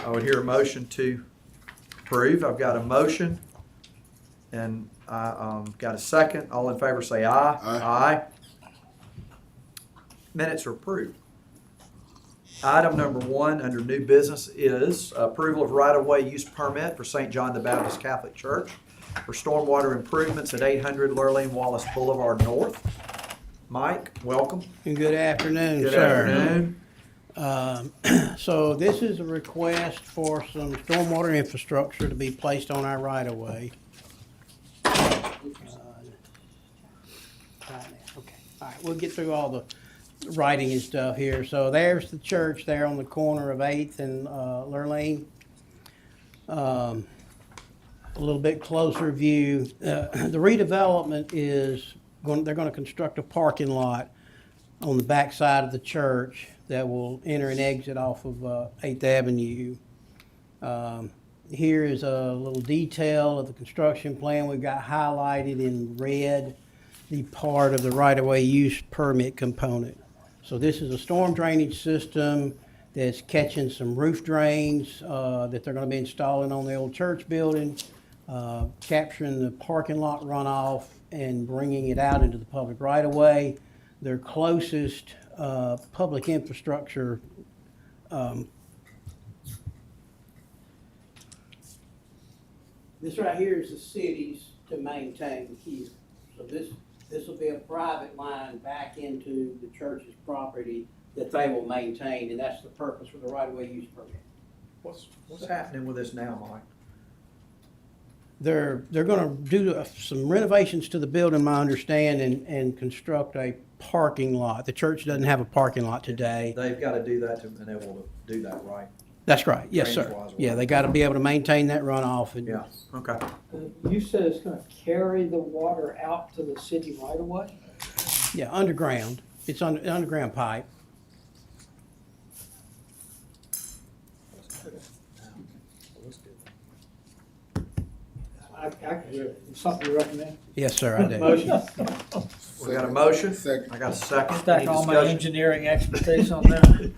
I would hear a motion to approve. I've got a motion, and I got a second. All in favor say aye. Aye. Minutes are approved. Item number 1 under new business is approval of right-of-way use permit for St. John the Baptist Catholic Church for stormwater improvements at 800 Lurleen Wallace Boulevard North. Mike, welcome. Good afternoon, Good sir. afternoon. So this is a request for some stormwater infrastructure to be placed on our right-of-way. Okay, all right, we'll get through all the writing and stuff here. So there's the church there on the corner of 8th and Lurleen. A little bit closer view. The redevelopment is they're going to construct a parking lot on the back side of the church that will enter and exit off of 8th Avenue. Here is a little detail of the construction plan. We've got highlighted in red the part of the right-of-way use permit component. So this is a storm drainage system that's catching some roof drains that they're going to be installing on the old church building, capturing the parking lot runoff and bringing it out into the public right-of-way. Their closest public infrastructure this right here is the city's to maintain here. So this will be a private line back into the church's property that they will maintain, and that's the purpose for the right-of-way use permit. What's happening with this now, Mike? They're going to do some renovations to the building, my understanding, and construct a parking lot. The church doesn't have a parking lot today. They've got to do that to be able to do that, right? That's right. Yes, sir. Drainage-wise, Yeah, they got to be able to maintain that runoff. And Yeah, okay. You said it's gonna carry the water out to the city right away? Yeah, underground. It's underground pipe. I could do it. Something you recommend? Yes, sir, I do. Motion. We got a motion. Second. I got a second. Stack Any all my discussion? engineering expertise on that.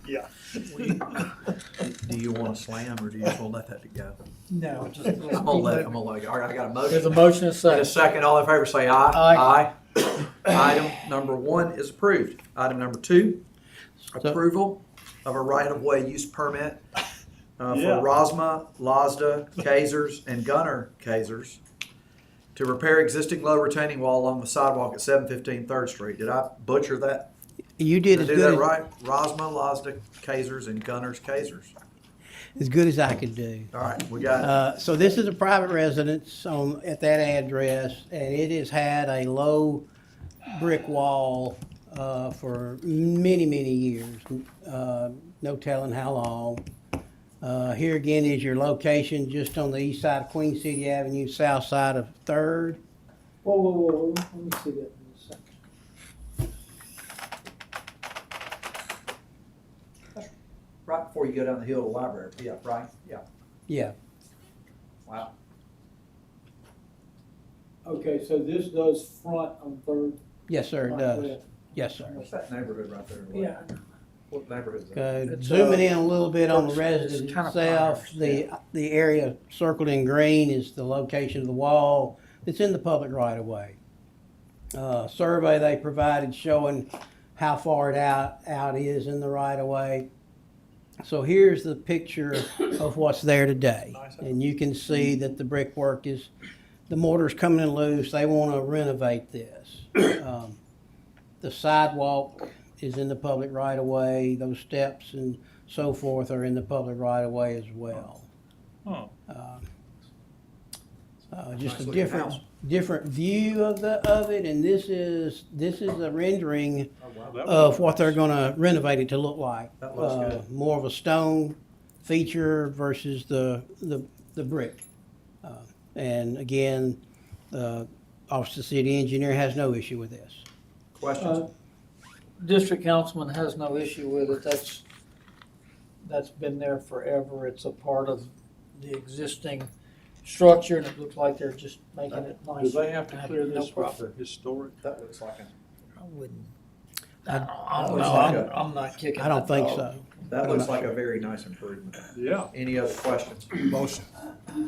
Do you want to slam, or do you just want to let that go? No, just. I'm gonna let it go. All right, I got a motion. There's a motion and a And a second. second, all in favor say aye. Aye. Item number 1 is approved. Item number 2, approval of a right-of-way use permit for Rosma, Lazda, Kazers, and Gunner Kazers to repair existing low retaining wall along the sidewalk at 715 3rd Street. Did I butcher that? You did Did I do that right? Rosma, Lazda, Kazers, and Gunner's Kazers. as good as I could do. All right, we got So this is a private residence at that address, and it has had a low brick wall for many, many years. No telling how long. Here again is your location, just on the east side of Queen City Avenue, south side of 3rd. Whoa, let me see that in a second. right before you go down the hill to the library. Yeah, right? Yeah. Yeah. Wow. Okay, so this does front on Third. Yes, sir, it right does. there. Yes, sir. What's that neighborhood right there? Yeah. What neighborhood is that? Okay, It's, zooming in a little bit on the it's residence kind of itself, fires, the area circled in green is the location of the wall. It's in the public right of way. Survey they provided showing how far it out is in the right of way. So here's the picture of what's there today. And you can see that the brickwork the mortar's coming in loose. They want to renovate this. The sidewalk is in the public right of way. Those steps and so forth are in the public right of way as well. Just Nice a looking house. different view of it, and this is a rendering Oh, wow. of what they're going to renovate it to look like. That looks good. More of a stone feature versus the brick. And again, the Office of the City Engineer has no issue with this. Questions? District councilman has no issue with it. That's been there forever. It's a part of the existing structure, and it looks like they're just making it Do nice. they have to clear No this with problem. the historic? That looks like I wouldn't. I I don't looks know. like I'm not kicking. I don't that think dog. so. That looks like a very nice improvement. Yeah. Any other questions? Motion.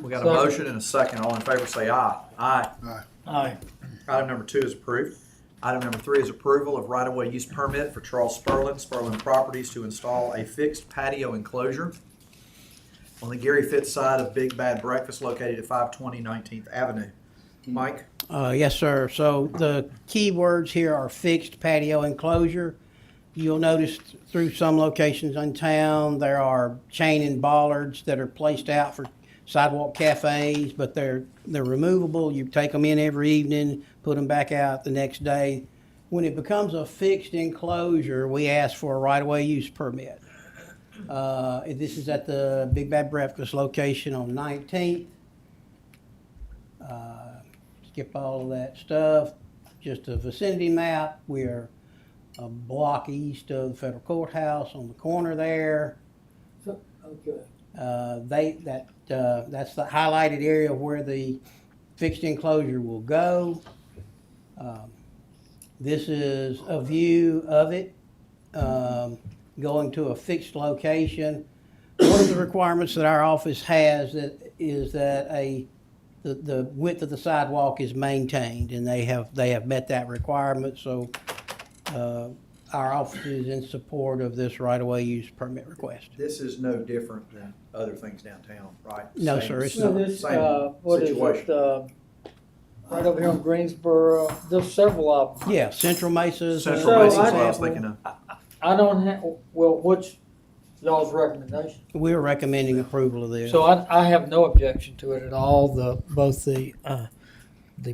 We got a motion and a second. All in favor say aye. Aye. Aye. Item number 2 is approved. Item number 3 is approval of right-of-way use permit for Charles Spurlin Properties to install a fixed patio enclosure on the Gary Fitz side of Big Bad Breakfast located at 520 19th Avenue. Mike? Yes, sir. So the key words here are fixed patio enclosure. You'll notice through some locations in town, there are chain and bollards that are placed out for sidewalk cafes, but they're removable. You take them in every evening, put them back out the next day. When it becomes a fixed enclosure, we ask for a right-of-way use permit. This is at the Big Bad Breakfast location on 19th. Skip all of that stuff. Just a vicinity map. We are a block east of the federal courthouse on the corner there. Okay. That's the highlighted area where the fixed enclosure will go. This is a view of it going to a fixed location. One of the requirements that our office has is that the width of the sidewalk is maintained, and they have met that requirement. So our office is in support of this right-of-way use permit request. This is no different than other things downtown, right? No, Same- sir, it's So not. this, Same what is situation. it, right over here in Greensboro, there's several of them. Yeah, Central Mesa's. Central So Mason's I- what I was thinking of. I don't have, well, what's y'all's recommendation? We're recommending approval of this. So I have no objection to it at all. Both the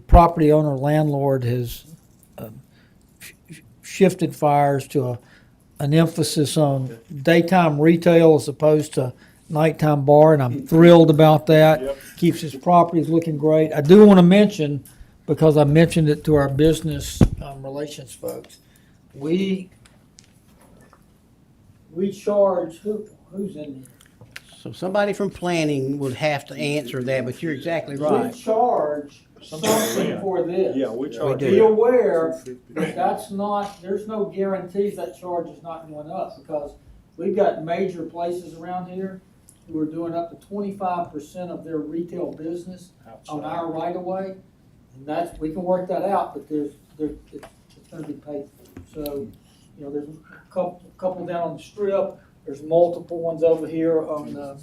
property owner landlord has shifted fires to an emphasis on daytime retail as opposed to nighttime bar, and I'm thrilled about that. Yep. Keeps his properties looking great. I do want to mention, because I mentioned it to our business relations folks, we charge, who's in here? So somebody from planning would have to answer that, but you're exactly We right. charge something for this. Yeah, we charge. do. Be aware that that's not, there's no guarantees that charge is not going up, because we've got major places around here who are doing up to 25% of their retail business on our right of way. And that's, we can work that out, but it's gonna be paid for. So, there's a couple down on the strip, there's multiple ones over here on the.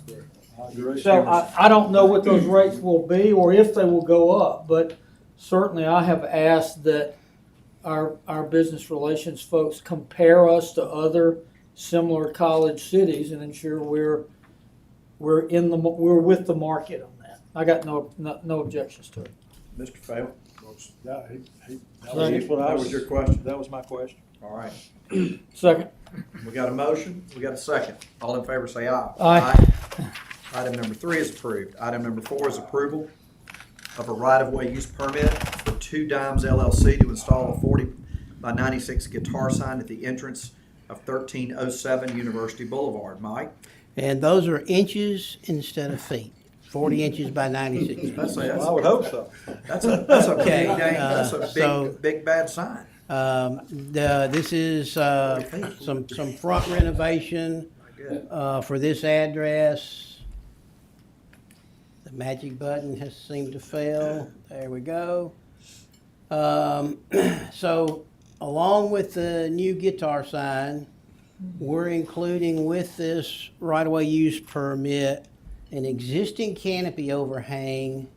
So I don't know what those rates will be or if they will go up, but certainly I have asked that our business relations folks compare us to other similar college cities and ensure we're with the market on that. I got no objections to it. Mr. Fail, Yeah, that was your question. That was my question. All right. Second. We got a motion, we got a second. All in favor say aye. Aye. Item number 3 is approved. Item number 4 is approval of a right-of-way use permit for Two Dimes LLC to install a 40 by 96 guitar sign at the entrance of 1307 University Boulevard. Mike? And those are inches instead of feet, 40 inches by 96 feet. I would hope so. That's a Okay, big, that's a so- big bad sign. This is some front renovation Good. for this address. The magic button has seemed to fail. There we go. So along with the new guitar sign, we're including with this right-of-way use permit an existing canopy overhang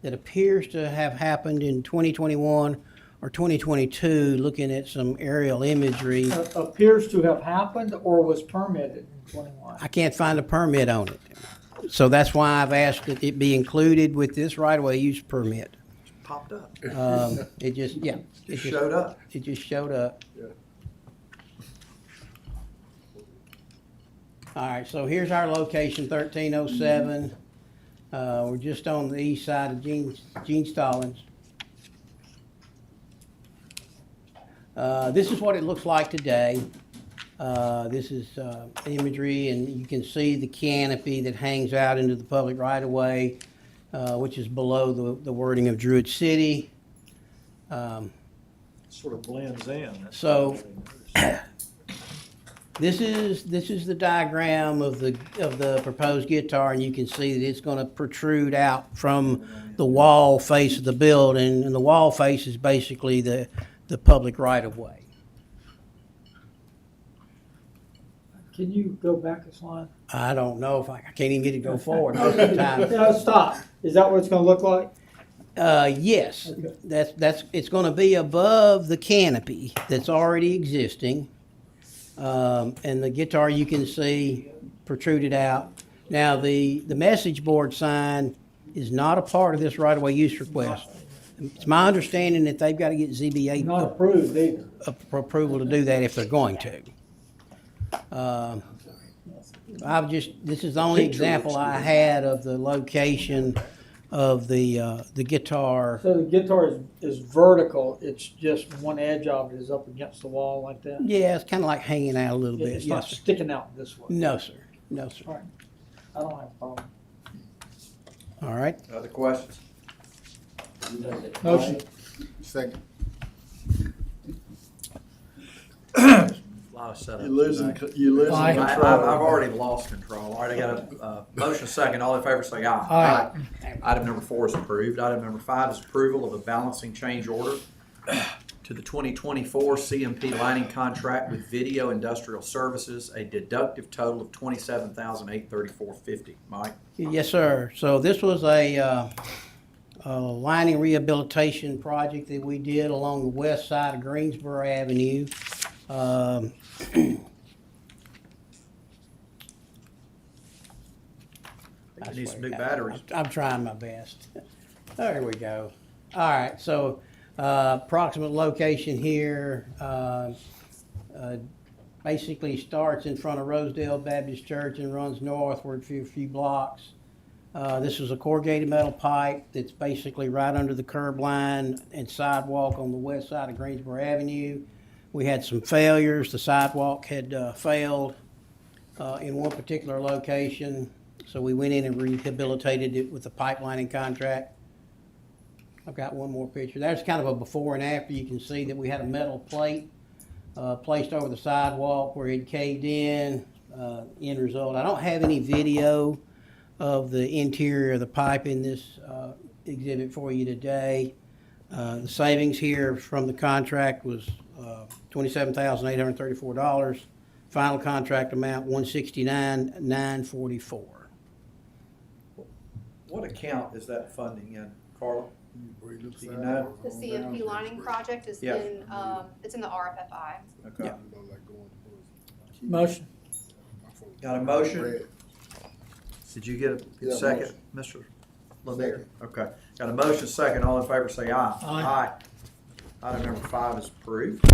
that appears to have happened in 2021 or 2022, looking at some aerial imagery. Appears to have happened or was permitted in 21. I can't find a permit on it. So that's why I've asked that it be included with this right-of-way use permit. Popped up. It just, yeah. It showed up. It just showed up. Yeah. All right, so here's our location, 1307. We're just on the east side of Gene Stallings. This is what it looks like today. This is imagery, and you can see the canopy that hangs out into the public right-of-way, which is below the wording of Druid City. Sort of blends in. That's So- what I noticed. This is the diagram of the proposed guitar, and you can see that it's going to protrude out from the wall face of the building, and the wall face is basically the public right of way. Can you go back a slide? I don't know if I can't even get it to go forward most of the time. No, stop. Is that what it's gonna look like? Yes, Okay. it's going to be above the canopy that's already existing. And the guitar you can see protruded out. Now, the message board sign is not a part of this right-of-way use request. It's my understanding that they've got to get ZBA Not approved either. approval to do that if they're going to. This is the only example I had of the location of the guitar. So the guitar is vertical, it's just one edge of it is up against the wall like that? Yeah, it's kind of like hanging out a little bit. It's not Yes, sir. sticking out this way? No, sir. No, sir. All right. I don't have a problem. All right. Other questions? Motion. Second. A lot of setup. You're losing, today. you're losing Aye. I've control. already lost control. All right, I got a motion second. All in favor say aye. Aye. Item number 4 is approved. Item number 5 is approval of a balancing change order to the 2024 CMP lining contract with Video Industrial Services, a deductive total of $27,834.50. Mike? Yes, sir. So this was a lining rehabilitation project that we did along the west side of Greensboro Avenue. I need some new batteries. I'm trying my best. There we go. All right, so approximate location here basically starts in front of Rosedale Baptist Church and runs northward a few blocks. This is a corrugated metal pipe that's basically right under the curb line and sidewalk on the west side of Greensboro Avenue. We had some failures. The sidewalk had failed in one particular location, so we went in and rehabilitated it with a pipelining contract. I've got one more picture. There's kind of a before and after. You can see that we had a metal plate placed over the sidewalk where it caved in. End result, I don't have any video of the interior of the pipe in this exhibit for you today. The savings here from the contract was $27,834. Final contract amount $169,944. What account is that funding in, Carla? Do you know? The CMP lining project is Yeah. it's in the RFFI. Okay. Yeah. Motion. Got a motion? Did you get a Yeah, second, Mr. Lanier? Okay. Got a motion second. All in favor say aye. Aye. Item number 5 is approved.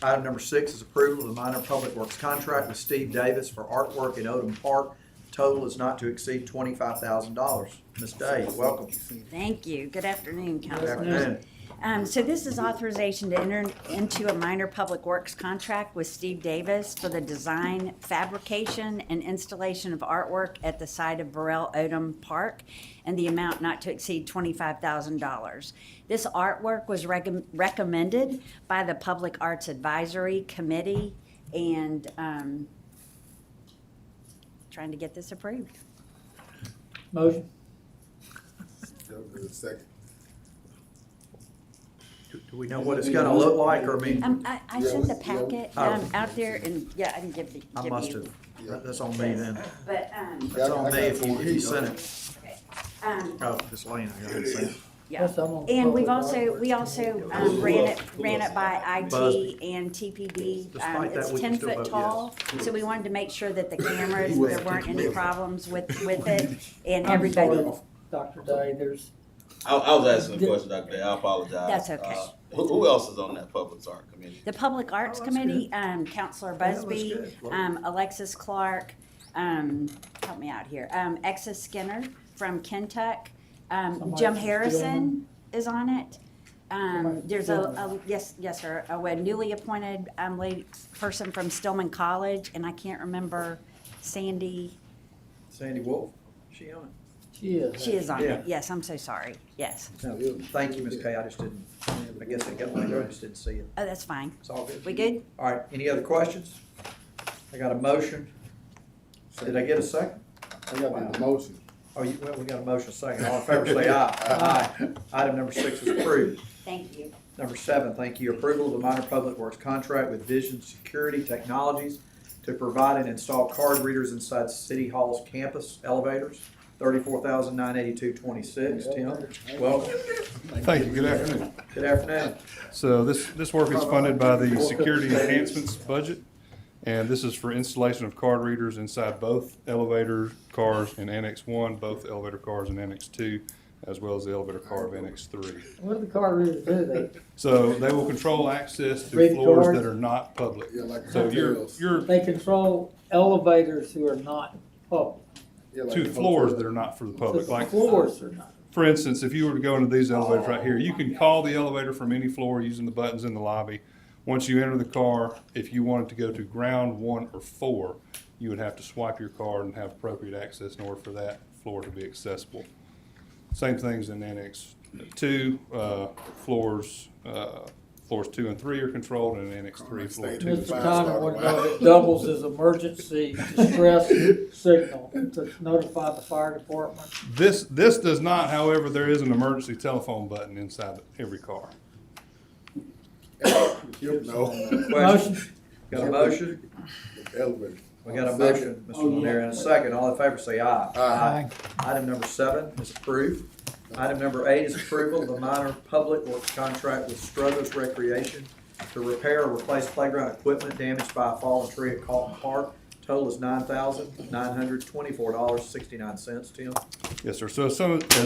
Item number 6 is approval of the minor public works contract with Steve Davis for artwork in Odom Park. Total is not to exceed $25,000. Ms. Day, welcome. Thank you. Good afternoon, Good Council. afternoon. So this is authorization to enter into a minor public works contract with Steve Davis for the design, fabrication, and installation of artwork at the site of Burrell Odom Park, and the amount not to exceed $25,000. This artwork was recommended by the Public Arts Advisory Committee, and trying to get this approved. Motion. Second. Do we know what it's gonna look like, or I mean, I sent the packet Oh. Out there, and yeah, I can give you. I must have, that's on me then. But, That's on me if you sent it. okay. Oh, this lane, I haven't seen it. Yeah. Yes, I'm on the And public we also ran it by Busby. IT and TPD. Despite that, It's we can 10 still foot vote tall, so we wanted to make sure that the cameras, there weren't any problems with it, and I'm everybody. sorry, Dr. Day, there's, I was asking a question, Dr. Day. I apologize. That's okay. Who else is on that public art committee? The Public Arts Committee, Counselor Busby, good. Alexis Clark, help me out here, Exa Skinner from Kentuck, Jim Harrison is on it. There's yes, sir, a newly appointed person from Stillman College, and I can't remember Sandy. Sandy Wolf, she on she is. She is on Yeah. it. Yes, I'm so sorry. Yes. it? No, thank you, Ms. Kay, I just didn't, I guess it got my, I just didn't see it. Oh, that's fine. It's all good. We good? All right, any other questions? I got a motion. Did I get a second? I got the motion. Oh, well, we got a motion second. All in favor say aye. Aye. Item number 6 is approved. Thank you. Number 7, thank you. Approval of the minor public works contract with Vision Security Technologies to provide and install card readers inside City Hall's campus elevators. $34,982.26. Tim, welcome. Thank you. Good afternoon. Good afternoon. So this work is funded by the Security Enhancements budget, and this is for installation of card readers inside both elevator cars in Annex 1, both elevator cars in Annex 2, as well as the elevator car of Annex 3. What do the car readers do? So they will control access to Read floors cards? that are not public. Yeah, like So hotels. They control elevators who are not public. Yeah, like to the floors hotel. that are not for the public. The Like, floors are not. for instance, if you were to go into these elevators right here, you can call the elevator from any floor using the buttons in the lobby. Once you enter the car, if you wanted to go to ground 1 or 4, you would have to swipe your card and have appropriate access in order for that floor to be accessible. Same things in Annex 2, floors 2 and 3 are controlled, and in Annex 3, floor 2 is Mr. Five Tommy star. wanted to know if it doubles as emergency distress signal to notify the fire department. This does not, however, there is an emergency telephone button inside every car. No. Question? Got a motion? Elevator. We got a motion, Mr. Lanier, and a second. All in favor say aye. Aye. Item number 7 is approved. Item number 8 is approval of a minor public works contract with Struthers Recreation to repair or replace playground equipment damaged by a fallen tree at Calton Park. Total is $9,924.69. Tim? Yes, sir. So as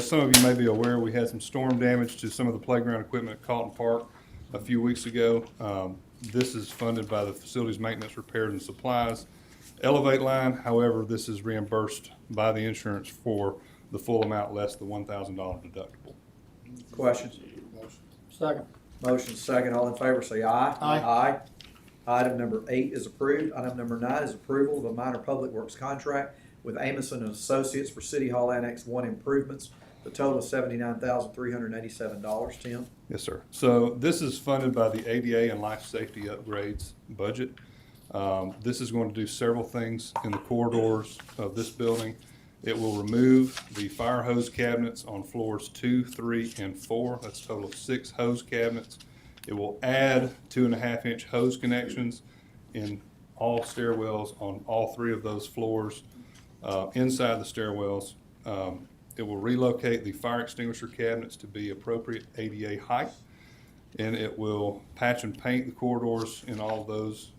some of you may be aware, we had some storm damage to some of the playground equipment at Calton Park a few weeks ago. This is funded by the Facilities Maintenance, Repairs, and Supplies Elevate line. However, this is reimbursed by the insurance for the full amount less the $1,000 deductible. Questions? Second. Motion second. All in favor say aye. Aye. Item number 8 is approved. Item number 9 is approval of a minor public works contract with Amison and Associates for City Hall Annex 1 improvements. The total is $79,387. Tim? Yes, sir. So this is funded by the ADA and life safety upgrades budget. This is going to do several things in the corridors of this building. It will remove the fire hose cabinets on floors 2, 3, and 4. That's a total of 6 hose cabinets. It will add 2.5-inch hose connections in all stairwells on all 3 of those floors. Inside the stairwells, it will relocate the fire extinguisher cabinets to be appropriate ADA height, and it will patch and paint the corridors in all of those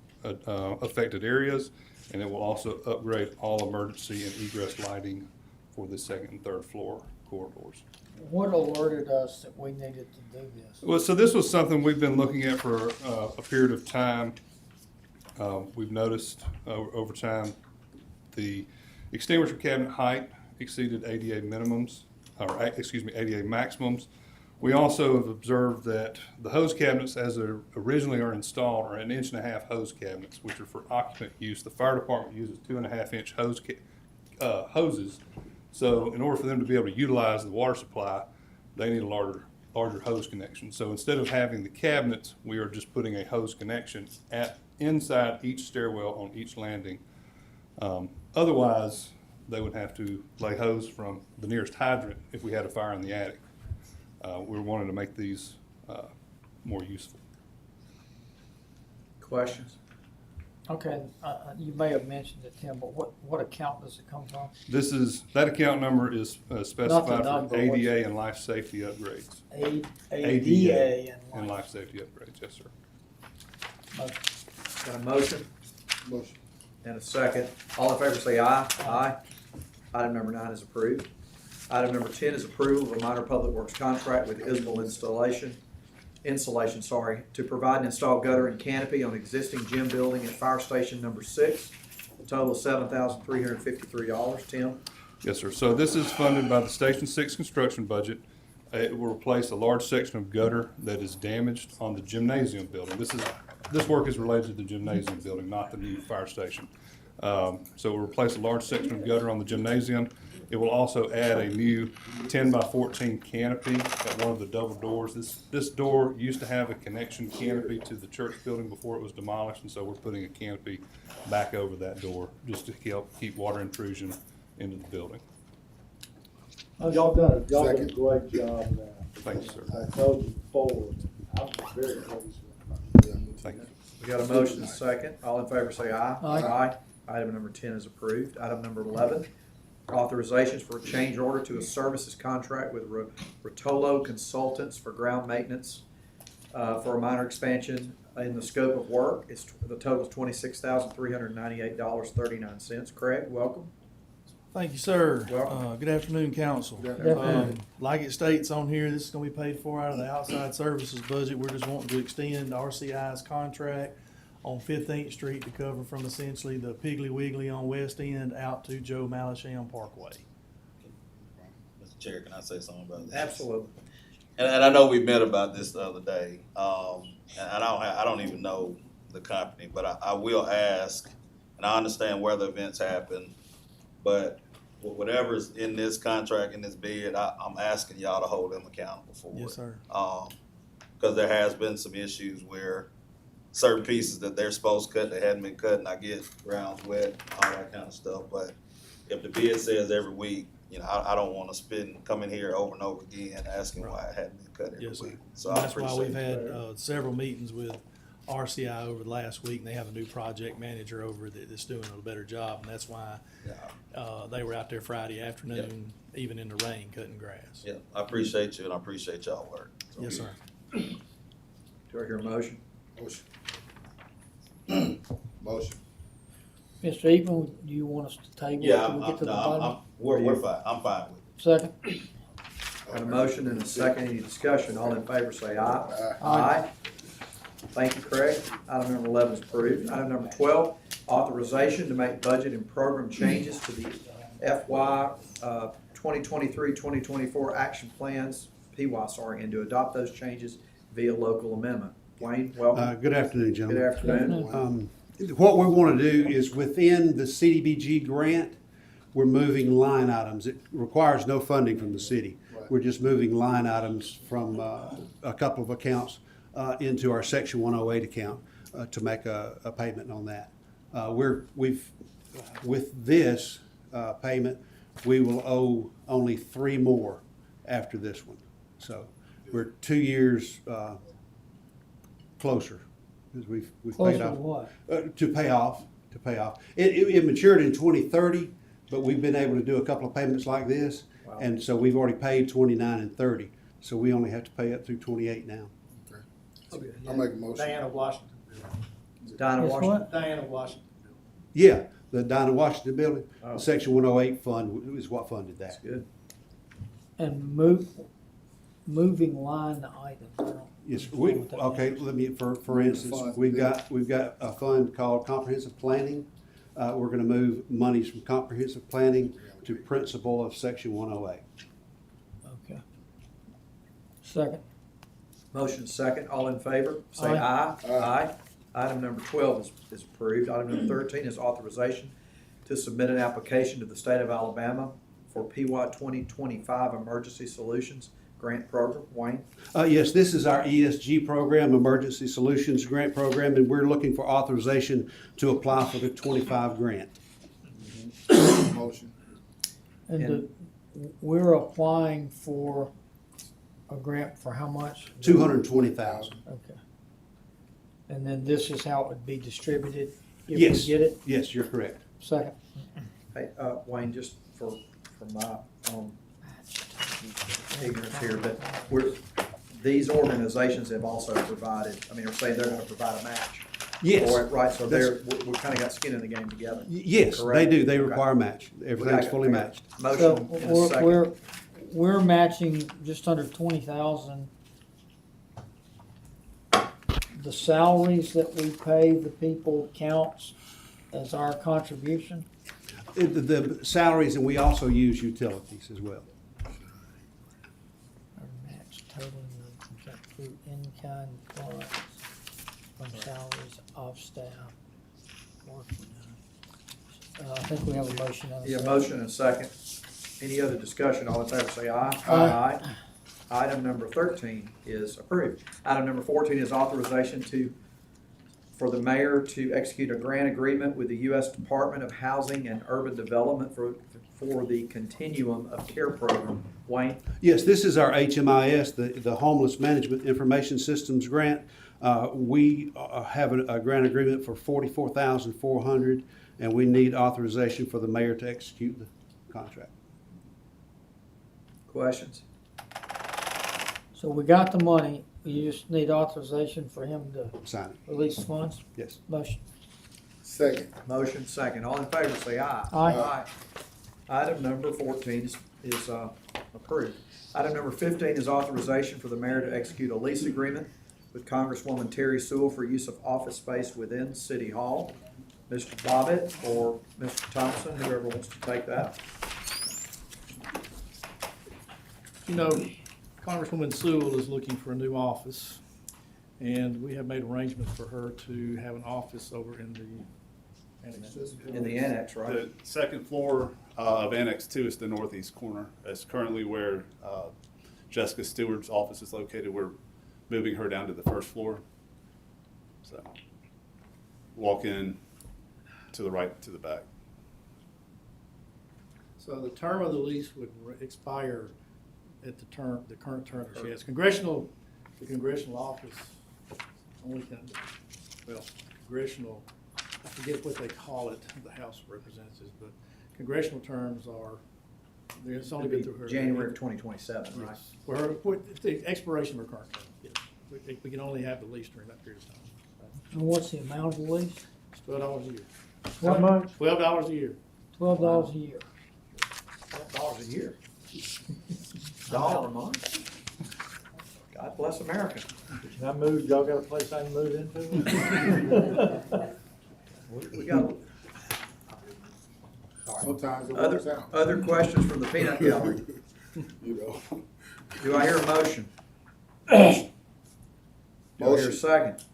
affected areas, and it will also upgrade all emergency and egress lighting for the 2nd and 3rd floor corridors. What alerted us that we needed to do this? Well, so this was something we've been looking at for a period of time. We've noticed over time the extinguisher cabinet height exceeded ADA minimums, or ADA maximums. We also have observed that the hose cabinets, as they originally are installed, are 1.5-inch hose cabinets, which are for occupant use. The fire department uses 2.5-inch hoses. So in order for them to be able to utilize the water supply, they need a larger hose connection. So instead of having the cabinets, we are just putting a hose connection inside each stairwell on each landing. Otherwise, they would have to lay hose from the nearest hydrant if we had a fire in the attic. We're wanting to make these more useful. Questions? Okay, you may have mentioned it, Tim, but what account does it come from? That account number is specified number, for ADA and life safety upgrades. ADA And life safety upgrades, yes, sir. Got a motion Motion. and a second. All in favor say aye. Aye. Item number 9 is approved. Item number 10 is approval of a minor public works contract with Isabel Insulation, to provide and install gutter and canopy on existing gym building at Fire Station number 6. The total is $7,353. Tim? Yes, sir. So this is funded by the Station 6 construction budget. It will replace a large section of gutter that is damaged on the gymnasium building. This work is related to the gymnasium building, not the new fire station. So we'll replace a large section of gutter on the gymnasium. It will also add a new 10 by 14 canopy at one of the double doors. This door used to have a connection canopy to the church building before it was demolished, and so we're putting a canopy back over that door just to help keep water intrusion into the building. Y'all done a Second. great job now. Thank you, sir. I told you before, I'm very pleased with it. Thank you. We got a motion and a second. All in favor say aye. Aye. Item number 10 is approved. Item number 11, authorizations for a change order to a services contract with Rotolo Consultants for ground maintenance for a minor expansion in the scope of work. The total is $26,398.39. Craig, welcome. Thank you, sir. Welcome. Good afternoon, council. Good afternoon. Like it states on here, this is gonna be paid for out of the outside services budget. We're just wanting to extend RCI's contract on 15th Street to cover from essentially the Piggly Wiggly on West End out to Joe Malisham Parkway. Mr. Chair, can I say something about this? Absolutely. And I know we met about this the other day, and I don't even know the company, but I will ask, and I understand where the events happen, but whatever's in this contract, in this bid, I'm asking y'all to hold them accountable for it. Yes, sir. Because there has been some issues where certain pieces that they're supposed to cut, they hadn't been cut, and I get grounds wet, all that kind of stuff, but if the bid says every week, you know, I don't want to come in here over and over again asking why it hadn't been cut every Yes, sir. week. So I That's why appreciate we've it. had several meetings with RCI over the last week, and they have a new project manager over that's doing a better job, and that's why they were out there Friday afternoon, even in the rain, cutting grass. Yeah, I appreciate you, and I appreciate y'all work. So, Yes, sir. Do I hear a motion? Motion. Motion. Mr. Eaton, do you want us to table it Yeah, till we get to the bottom? we're fine, I'm fine with it. Second? Got a motion and a second. Any discussion? All in favor say aye. Aye. Thank you, Craig. Item number 11 is approved. Item number 12, authorization to make budget and program changes to the FY 2023-2024 action plans, and to adopt those changes via local amendment. Wayne, welcome. Good afternoon, Good gentlemen. afternoon. What we want to do is within the CDBG grant, we're moving line items. It requires no funding from the city. We're just moving line items from a couple of accounts into our Section 108 account to make a payment on that. With this payment, we will owe only 3 more after this one. So we're 2 years closer, because we've Closer paid to off. what? To pay off. It matured in 2030, but we've been able to do a couple of payments like this. Wow. And so we've already paid 29 and 30. So we only have to pay up through 28 now. I'll make a motion. Diana Washington. Dinah Yes, Washington. what? Diana Washington. Yeah, the Dinah Washington building, Oh. the Section 108 fund is what funded That's that. good. And moving line items. I don't Yes, understand what that okay, means. let me, for instance, Fund, we've yeah. got a fund called comprehensive planning. We're gonna move monies from comprehensive planning to principal of Section 108. Okay. Second? Motion second. All in favor say Aye. aye. Aye. Item number 12 is approved. Item number 13 is authorization to submit an application to the state of Alabama for PY 2025 Emergency Solutions Grant Program. Wayne? Yes, this is our ESG program, Emergency Solutions Grant Program, and we're looking for authorization to apply for the 25 grant. Motion. And we're applying for a grant for how much? 220,000. Okay. And then this is how it would be distributed if we Yes. get it? Yes, you're correct. Second? Hey, Wayne, just for my own ignorance here, but these organizations have also provided, are saying they're gonna provide a match. Yes. For it, right, so we've kinda got skin in the game together. Yes, Correct? they do. They Okay. require a match. Everything's fully Okay. matched. So Motion and a second. we're matching just under 20,000. The salaries that we pay the people counts as our contribution? The salaries, and we also use utilities as well. Our match totaling through in-kind funds from salaries of staff working. I think we have a motion and a Yeah, second. motion and a second. Any other discussion? All in favor say aye. Aye. Item number 13 is approved. Item number 14 is authorization for the mayor to execute a grant agreement with the U.S. Department of Housing and Urban Development for the Continuum of Care Program. Wayne? Yes, this is our HMIS, the Homeless Management Information Systems Grant. We have a grant agreement for $44,400, and we need authorization for the mayor to execute the contract. Questions? So we got the money, you just need authorization for him to Sign it. release funds? Yes. Motion. Second. Motion second. All in favor say aye. Aye. Item number 14 is approved. Item number 15 is authorization for the mayor to execute a lease agreement with Congresswoman Terry Sewell for use of office space within City Hall. Mr. Bobbitt or Mr. Thompson, whoever wants to take that. You know, Congresswoman Sewell is looking for a new office, and we have made arrangements for her to have an office over in the annex. In the annex, right? The second floor of Annex 2 is the northeast corner. That's currently where Jessica Stewart's office is located. We're moving her down to the first floor. So walk in to the right, to the back. So the term of the lease would expire at the current term that she has. The congressional office only can, congressional, I forget what they call it, the House of Representatives, but congressional terms are, it's only been through her. January of 2027, right? Yes. For her, the expiration of her current term, yes. We can only have the lease during that period of time. And what's the amount of the lease? It's $12 a year. How much? $12 a year. $12 a year. $12 a year. Dollar a month. God bless America. Can I move, y'all got a place I can move into? We got Sometimes it works out, other questions from the peanut gallery. you know. Do I hear a motion? Do I hear a Motion. second?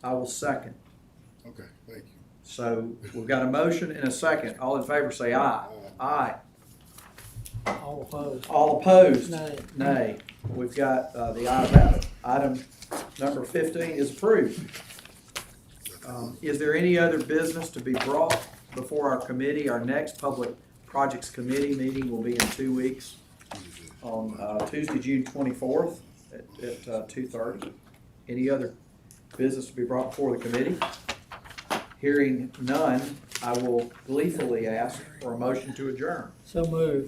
I will second. Okay, thank you. So we've got a motion and a second. All in favor say aye. Aye. All opposed? All opposed? Nay. Nay. We've got the ayes have it. Item number 15 is approved. Is there any other business to be brought before our committee? Our next Public Projects Committee meeting will be in 2 weeks on Tuesday, June 24th at 2:30. Any other business to be brought before the committee? Hearing none, I will gleefully ask for a motion to adjourn. So moved.